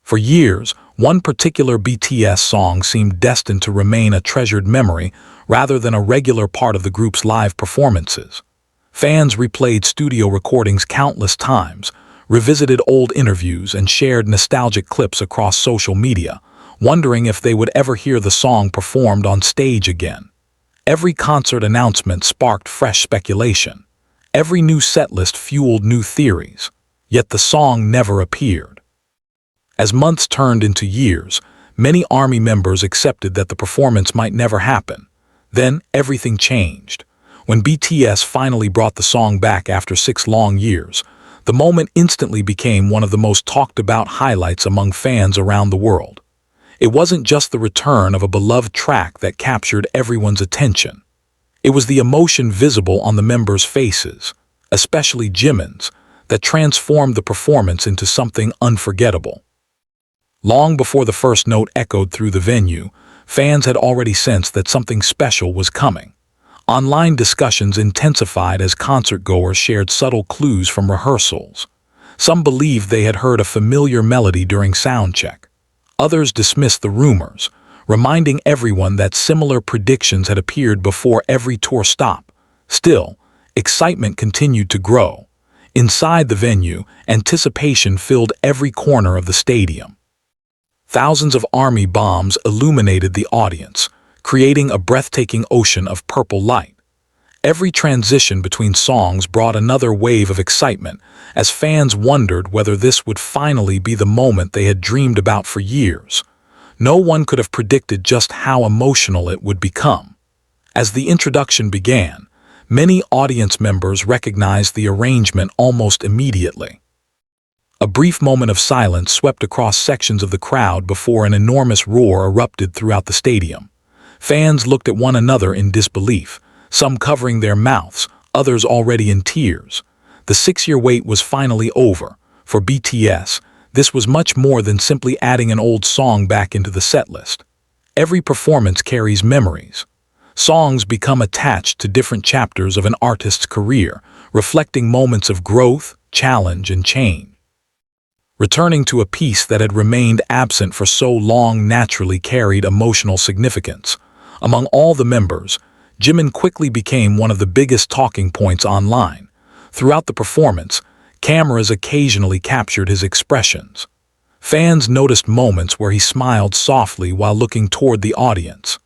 For years, one particular BTS song seemed destined to remain a treasured memory rather than a regular part of the group's live performances. Fans replayed studio recordings countless times, revisited old interviews, and shared nostalgic clips across social media, wondering if they would ever hear the song performed on stage again. Every concert announcement sparked fresh speculation. Every new setlist fueled new theories, yet the song never appeared. As months turned into years, many ARMY members accepted that the performance might never happen. Then everything changed. When BTS finally brought the song back after 6 long years, the moment instantly became one of the most talked about highlights among fans around the world. It wasn't just the return of a beloved track that captured everyone's attention. It was the emotion visible on the members' faces, especially Jimin's, that transformed the performance into something unforgettable. Long before the first note echoed through the venue, fans had already sensed that something special was coming. Online discussions intensified as concertgoers shared subtle clues from rehearsals. Some believed they had heard a familiar melody during soundcheck. Others dismissed the rumors, reminding everyone that similar predictions had appeared before every tour stop. Still, excitement continued to grow. Inside the venue, anticipation filled every corner of the stadium. Thousands of ARMY bombs illuminated the audience, creating a breathtaking ocean of purple light. Every transition between songs brought another wave of excitement, as fans wondered whether this would finally be the moment they had dreamed about for years. No one could have predicted just how emotional it would become. As the introduction began, many audience members recognized the arrangement almost immediately. A brief moment of silence swept across sections of the crowd before an enormous roar erupted throughout the stadium. Fans looked at one another in disbelief, some covering their mouths, others already in tears. The 6-year wait was finally over. For BTS, this was much more than simply adding an old song back into the setlist. Every performance carries memories. Songs become attached to different chapters of an artist's career, reflecting moments of growth, challenge, and change. Returning to a piece that had remained absent for so long naturally carried emotional significance. Among all the members, Jimin quickly became one of the biggest talking points online. Throughout the performance, cameras occasionally captured his expressions. Fans noticed moments where he smiled softly while looking toward the audience.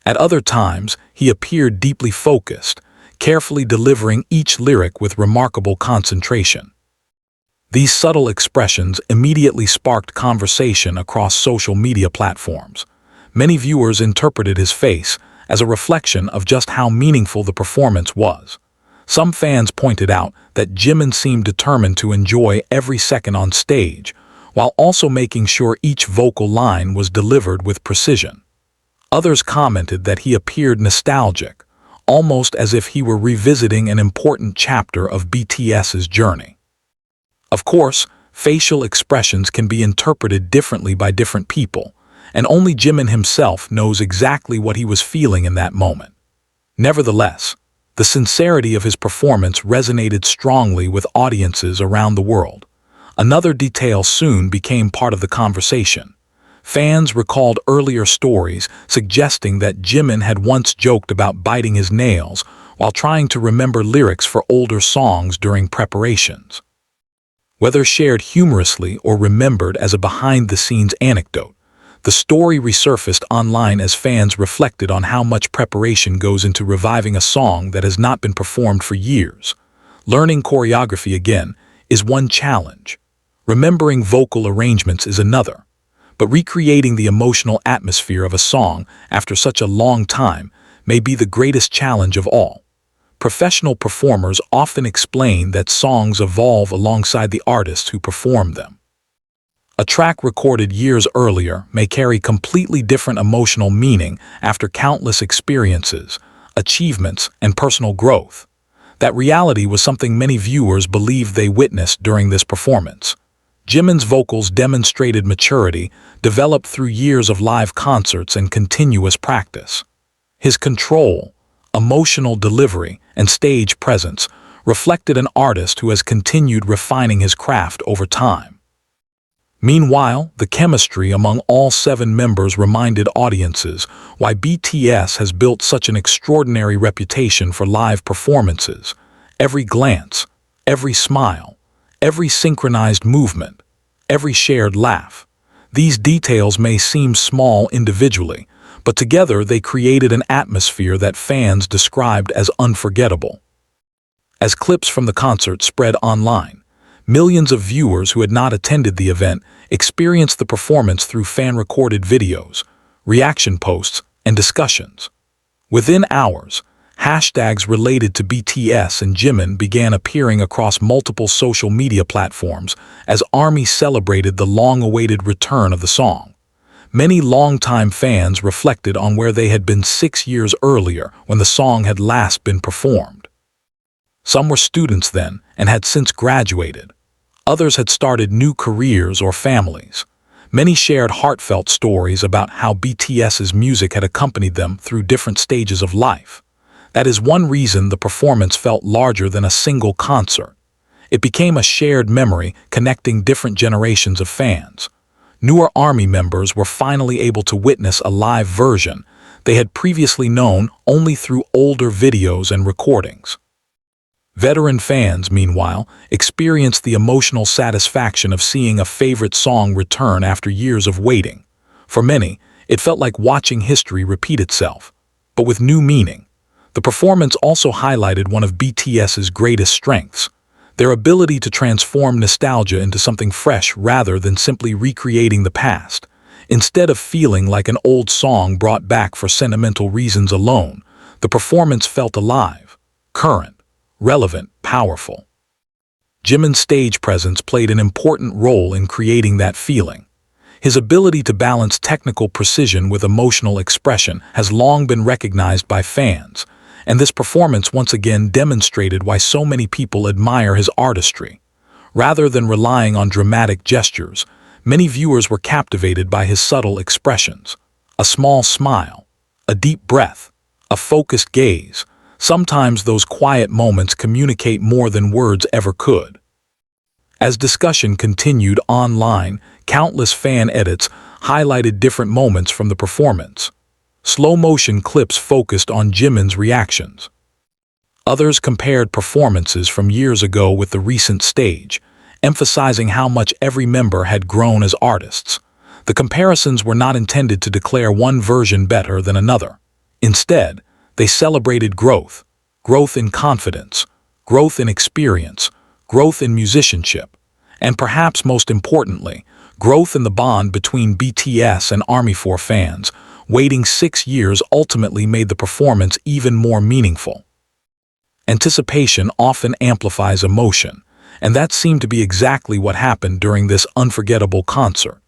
At other times, he appeared deeply focused, carefully delivering each lyric with remarkable concentration. These subtle expressions immediately sparked conversation across social media platforms. Many viewers interpreted his face as a reflection of just how meaningful the performance was. Some fans pointed out that Jimin seemed determined to enjoy every second on stage, while also making sure each vocal line was delivered with precision. Others commented that he appeared nostalgic, almost as if he were revisiting an important chapter of BTS's journey. Of course, facial expressions can be interpreted differently by different people, and only Jimin himself knows exactly what he was feeling in that moment. Nevertheless, the sincerity of his performance resonated strongly with audiences around the world. Another detail soon became part of the conversation. Fans recalled earlier stories suggesting that Jimin had once joked about biting his nails while trying to remember lyrics for older songs during preparations. Whether shared humorously or remembered as a behind-the-scenes anecdote, the story resurfaced online as fans reflected on how much preparation goes into reviving a song that has not been performed for years. Learning choreography again is one challenge. Remembering vocal arrangements is another. But recreating the emotional atmosphere of a song after such a long time may be the greatest challenge of all. Professional performers often explain that songs evolve alongside the artists who perform them. A track recorded years earlier may carry completely different emotional meaning after countless experiences, achievements, and personal growth. That reality was something many viewers believed they witnessed during this performance. Jimin's vocals demonstrated maturity, developed through years of live concerts and continuous practice. His control, emotional delivery, and stage presence reflected an artist who has continued refining his craft over time. Meanwhile, the chemistry among all 7 members reminded audiences why BTS has built such an extraordinary reputation for live performances. Every glance, every smile, every synchronized movement, every shared laugh. These details may seem small individually, but together they created an atmosphere that fans described as unforgettable. As clips from the concert spread online, millions of viewers who had not attended the event experienced the performance through fan-recorded videos, reaction posts, and discussions. Within hours, hashtags related to BTS and Jimin began appearing across multiple social media platforms as ARMY celebrated the long-awaited return of the song. Many longtime fans reflected on where they had been 6 years earlier when the song had last been performed. Some were students then and had since graduated. Others had started new careers or families. Many shared heartfelt stories about how BTS's music had accompanied them through different stages of life. That is one reason the performance felt larger than a single concert. It became a shared memory connecting different generations of fans. Newer ARMY members were finally able to witness a live version they had previously known only through older videos and recordings. Veteran fans, meanwhile, experienced the emotional satisfaction of seeing a favorite song return after years of waiting. For many, it felt like watching history repeat itself, but with new meaning. The performance also highlighted one of BTS's greatest strengths, their ability to transform nostalgia into something fresh rather than simply recreating the past. Instead of feeling like an old song brought back for sentimental reasons alone, the performance felt alive, current, relevant, powerful. Jimin's stage presence played an important role in creating that feeling. His ability to balance technical precision with emotional expression has long been recognized by fans, and this performance once again demonstrated why so many people admire his artistry. Rather than relying on dramatic gestures, many viewers were captivated by his subtle expressions. A small smile, a deep breath, a focused gaze. Sometimes those quiet moments communicate more than words ever could. As discussion continued online, countless fan edits highlighted different moments from the performance. Slow-motion clips focused on Jimin's reactions. Others compared performances from years ago with the recent stage, emphasizing how much every member had grown as artists. The comparisons were not intended to declare one version better than another. Instead, they celebrated growth in confidence, growth in experience, growth in musicianship, and perhaps most importantly, growth in the bond between BTS and ARMY4 fans. Waiting 6 years ultimately made the performance even more meaningful. Anticipation often amplifies emotion, and that seemed to be exactly what happened during this unforgettable concert.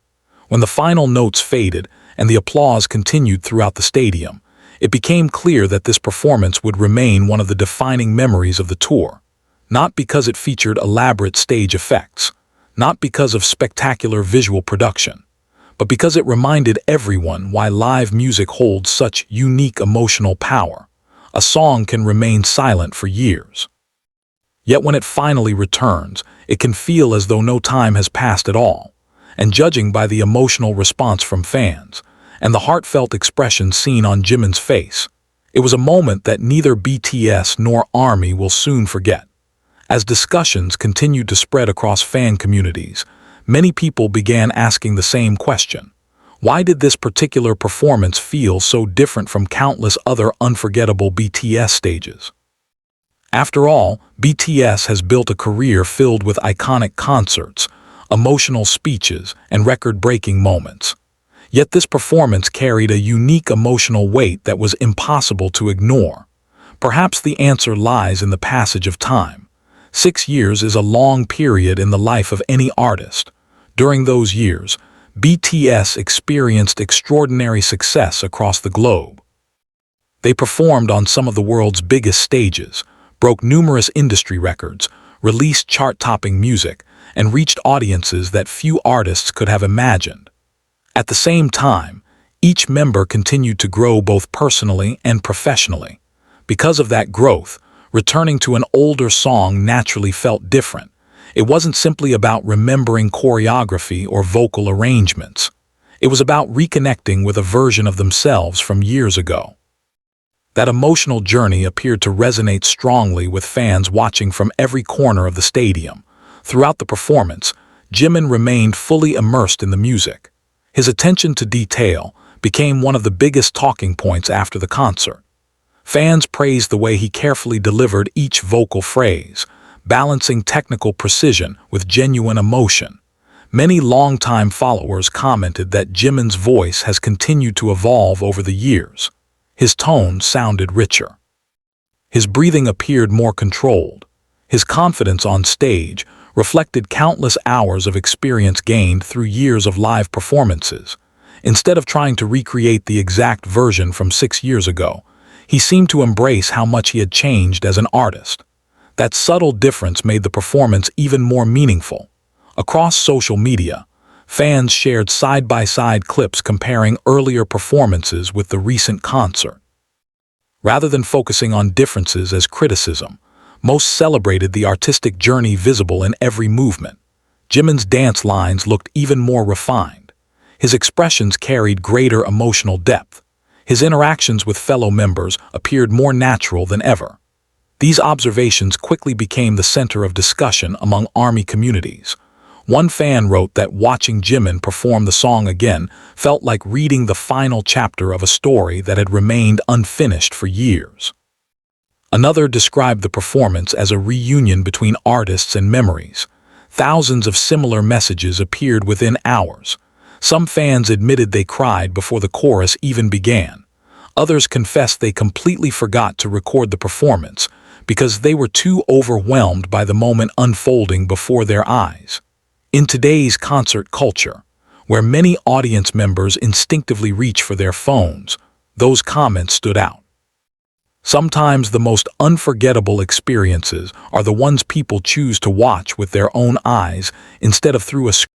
When the final notes faded and the applause continued throughout the stadium, it became clear that this performance would remain one of the defining memories of the tour, not because it featured elaborate stage effects, not because of spectacular visual production, but because it reminded everyone why live music holds such unique emotional power. A song can remain silent for years. Yet when it finally returns, it can feel as though no time has passed at all. And judging by the emotional response from fans, and the heartfelt expression seen on Jimin's face, it was a moment that neither BTS nor ARMY will soon forget. As discussions continued to spread across fan communities, many people began asking the same question. Why did this particular performance feel so different from countless other unforgettable BTS stages? After all, BTS has built a career filled with iconic concerts, emotional speeches, and record-breaking moments. Yet this performance carried a unique emotional weight that was impossible to ignore. Perhaps the answer lies in the passage of time. 6 years is a long period in the life of any artist. During those years, BTS experienced extraordinary success across the globe. They performed on some of the world's biggest stages, broke numerous industry records, released chart-topping music, and reached audiences that few artists could have imagined. At the same time, each member continued to grow both personally and professionally. Because of that growth, returning to an older song naturally felt different. It wasn't simply about remembering choreography or vocal arrangements. It was about reconnecting with a version of themselves from years ago. That emotional journey appeared to resonate strongly with fans watching from every corner of the stadium. Throughout the performance, Jimin remained fully immersed in the music. His attention to detail became one of the biggest talking points after the concert. Fans praised the way he carefully delivered each vocal phrase, balancing technical precision with genuine emotion. Many longtime followers commented that Jimin's voice has continued to evolve over the years. His tone sounded richer. His breathing appeared more controlled. His confidence on stage reflected countless hours of experience gained through years of live performances. Instead of trying to recreate the exact version from 6 years ago, he seemed to embrace how much he had changed as an artist. That subtle difference made the performance even more meaningful. Across social media, fans shared side-by-side clips comparing earlier performances with the recent concert. Rather than focusing on differences as criticism, most celebrated the artistic journey visible in every movement. Jimin's dance lines looked even more refined. His expressions carried greater emotional depth. His interactions with fellow members appeared more natural than ever. These observations quickly became the center of discussion among ARMY communities. One fan wrote that watching Jimin perform the song again felt like reading the final chapter of a story that had remained unfinished for years. Another described the performance as a reunion between artists and memories. Thousands of similar messages appeared within hours. Some fans admitted they cried before the chorus even began. Others confessed they completely forgot to record the performance because they were too overwhelmed by the moment unfolding before their eyes. In today's concert culture, where many audience members instinctively reach for their phones, those comments stood out. Sometimes the most unforgettable experiences are the ones people choose to watch with their own eyes instead of through a screen.